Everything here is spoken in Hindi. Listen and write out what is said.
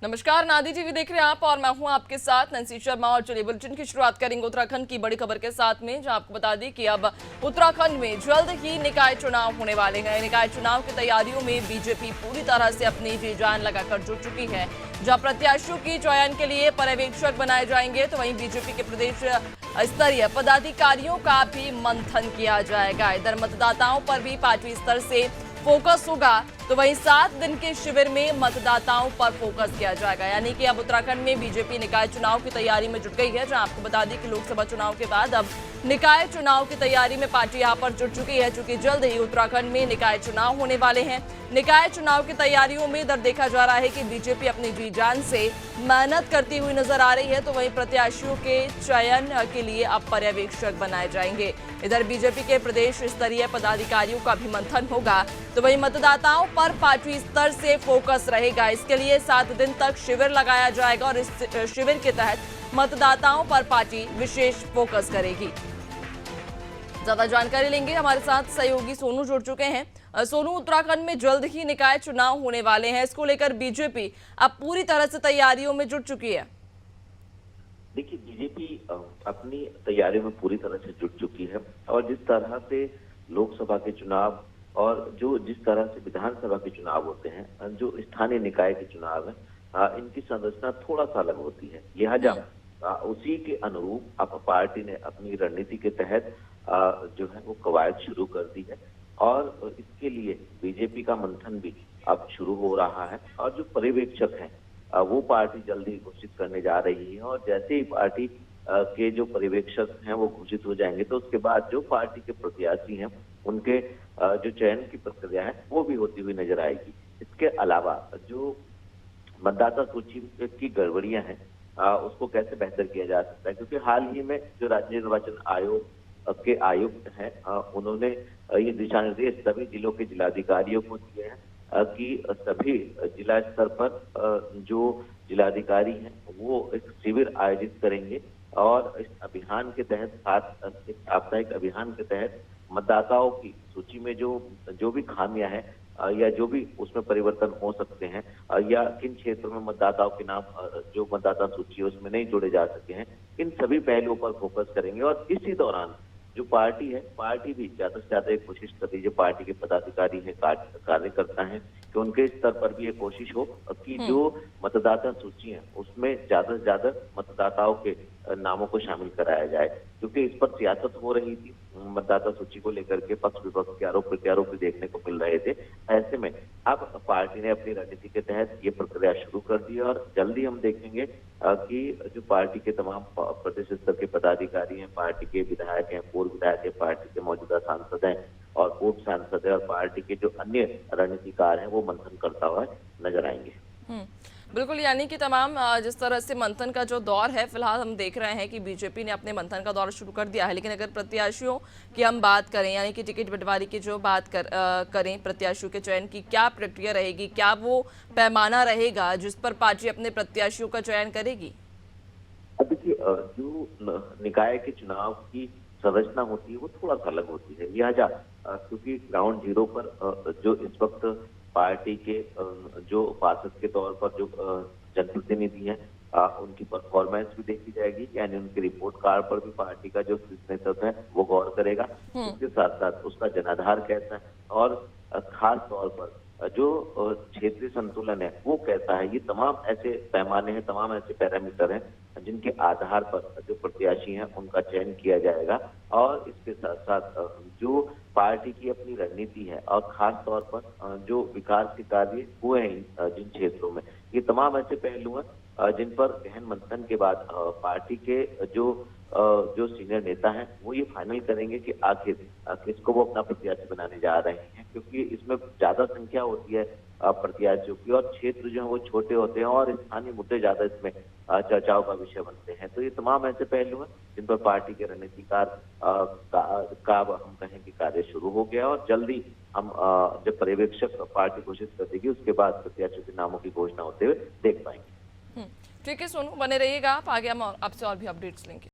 नमस्कार, नादी टीवी देख रहे हैं आप और मैं हूं आपके साथ नंसी शर्मा। और चलिए बुलेटिन की शुरुआत करेंगे उत्तराखंड की बड़ी खबर के साथ में, जहां आपको बता दें कि अब उत्तराखंड में जल्द ही निकाय चुनाव होने वाले हैं। निकाय चुनाव की तैयारियों में बीजेपी पूरी तरह से अपनी जी जान लगाकर जुट चुकी है। जहां प्रत्याशियों की चयन के लिए पर्यवेक्षक बनाए जाएंगे, तो वहीं बीजेपी के प्रदेश स्तरीय पदाधिकारियों का भी मंथन किया जाएगा। इधर मतदाताओं पर भी पार्टी स्तर से फोकस होगा, तो वहीं 7 दिन के शिविर में मतदाताओं पर फोकस किया जाएगा। यानी कि अब उत्तराखंड में बीजेपी निकाय चुनाव की तैयारी में जुट गई है। जहां आपको बता दें कि लोकसभा चुनाव के बाद अब निकाय चुनाव की तैयारी में पार्टी यहां पर जुट चुकी है, चूंकि जल्द ही उत्तराखंड में निकाय चुनाव होने वाले हैं। निकाय चुनाव की तैयारियों में इधर देखा जा रहा है कि बीजेपी अपनी जी जान से मेहनत करती हुई नजर आ रही है, तो वहीं प्रत्याशियों के चयन के लिए अब पर्यवेक्षक बनाए जाएंगे। इधर बीजेपी के प्रदेश स्तरीय पदाधिकारियों का भी मंथन होगा, तो वहीं मतदाताओं पर पार्टी स्तर से फोकस रहेगा। इसके लिए 7 दिन तक शिविर लगाया जाएगा और इस शिविर के तहत मतदाताओं पर पार्टी विशेष फोकस करेगी। ज्यादा जानकारी लेंगे, हमारे साथ सहयोगी सोनू जुड़ चुके हैं। सोनू, उत्तराखंड में जल्द ही निकाय चुनाव होने वाले हैं, इसको लेकर बीजेपी अब पूरी तरह से तैयारियों में जुट चुकी है। देखिए, बीजेपी अपनी तैयारियों में पूरी तरह से जुट चुकी है और जिस तरह से लोकसभा के चुनाव और जिस तरह से विधानसभा के चुनाव होते हैं, जो स्थानीय निकाय के चुनाव है, इनकी संरचना थोड़ा सा अलग होती है। लिहाजा उसी के अनुरूप अब पार्टी ने अपनी रणनीति के तहत जो है वो कवायद शुरू कर दी है और इसके लिए बीजेपी का मंथन भी अब शुरू हो रहा है। और जो पर्यवेक्षक हैं वो पार्टी जल्दी घोषित करने जा रही है और जैसे ही पार्टी के जो पर्यवेक्षक हैं वो घोषित हो जाएंगे, तो उसके बाद जो पार्टी के प्रत्याशी हैं उनके जो चयन की प्रक्रिया है वो भी होती हुई नजर आएगी। इसके अलावा जो मतदाता सूची की गड़बड़ियां हैं उसको कैसे बेहतर किया जा सकता है, क्योंकि हाल ही में जो राज्य निर्वाचन आयोग के आयुक्त हैं उन्होंने ये दिशा निर्देश सभी जिलों के जिलाधिकारियों को दिए हैं कि सभी जिला स्तर पर जो जिलाधिकारी हैं वो एक शिविर आयोजित करेंगे और इस अभियान के तहत साप्ताहिक अभियान के तहत मतदाताओं की सूची में जो भी खामियां हैं या जो भी उसमें परिवर्तन हो सकते हैं या किन क्षेत्रों में मतदाताओं के नाम जो मतदाता सूची है उसमें नहीं जोड़े जा सके हैं, इन सभी पहलुओं पर फोकस करेंगे। और इसी दौरान जो पार्टी है, पार्टी भी ज्यादा से ज्यादा एक कोशिश कर रही है, जो पार्टी के पदाधिकारी है, कार्यकर्ता है, कि उनके स्तर पर भी ये कोशिश हो कि जो मतदाता सूची है उसमें ज्यादा से ज्यादा मतदाताओं के नामों को शामिल कराया जाए, क्योंकि इस पर सियासत हो रही थी। मतदाता सूची को लेकर के पक्ष विपक्ष के आरोप प्रत्यारोप भी देखने को मिल रहे थे। ऐसे में अब पार्टी ने अपनी रणनीति के तहत ये प्रक्रिया शुरू कर दी और जल्दी हम देखेंगे कि जो पार्टी के तमाम प्रदेश स्तर के पदाधिकारी हैं, पार्टी के विधायक हैं, पूर्व विधायक हैं, पार्टी के मौजूदा सांसद हैं और पूर्व सांसद है और पार्टी के जो अन्य रणनीतिकार हैं वो मंथन करता हुआ नजर आएंगे। बिल्कुल, यानी कि तमाम जिस तरह से मंथन का जो दौर है, फिलहाल हम देख रहे हैं कि बीजेपी ने अपने मंथन का दौर शुरू कर दिया है। लेकिन अगर प्रत्याशियों की हम बात करें, यानी कि टिकट बंटवारे की जो बात करें, प्रत्याशियों के चयन की क्या प्रक्रिया रहेगी, क्या वो पैमाना रहेगा जिस पर पार्टी अपने प्रत्याशियों का चयन करेगी? देखिए, जो निकाय के चुनाव की संरचना होती है वो थोड़ा सा अलग होती है। लिहाजा क्योंकि ग्राउंड जीरो पर जो इस वक्त पार्टी के जो पार्षद के तौर पर जो जनप्रतिनिधि हैं उनकी परफॉर्मेंस भी देखी जाएगी, यानी उनकी रिपोर्ट कार्ड पर भी पार्टी का जो शीर्ष नेतृत्व है वो गौर करेगा। उसके साथ साथ उसका जनाधार कैसा है और खास तौर पर जो क्षेत्रीय संतुलन है वो कैसा है, ये तमाम ऐसे पैमाने हैं, तमाम ऐसे पैरामीटर हैं जिनके आधार पर जो प्रत्याशी हैं उनका चयन किया जाएगा। और इसके साथ साथ जो पार्टी की अपनी रणनीति है और खास तौर पर जो विकास के कार्य हुए हैं जिन क्षेत्रों में, ये तमाम ऐसे पहलू हैं जिन पर गहन मंथन के बाद पार्टी के जो सीनियर नेता हैं वो ये फाइनल करेंगे कि आखिर किसको वो अपना प्रत्याशी बनाने जा रहे हैं, क्योंकि इसमें ज्यादा संख्या होती है प्रत्याशियों की और क्षेत्र जो है वो छोटे होते हैं और स्थानीय मुद्दे ज्यादा इसमें चर्चाओं का विषय बनते हैं। तो ये तमाम ऐसे पहलू हैं जिन पर पार्टी के रणनीतिकार का हम कहें कि कार्य शुरू हो गया और जल्दी हम जब पर्यवेक्षक पार्टी घोषित कर देगी उसके बाद प्रत्याशियों के नामों की घोषणा होते हुए देख पाएंगे। ठीक है सोनू, बने रहिएगा आप, आगे हम आपसे और भी अपडेट्स लेंगे।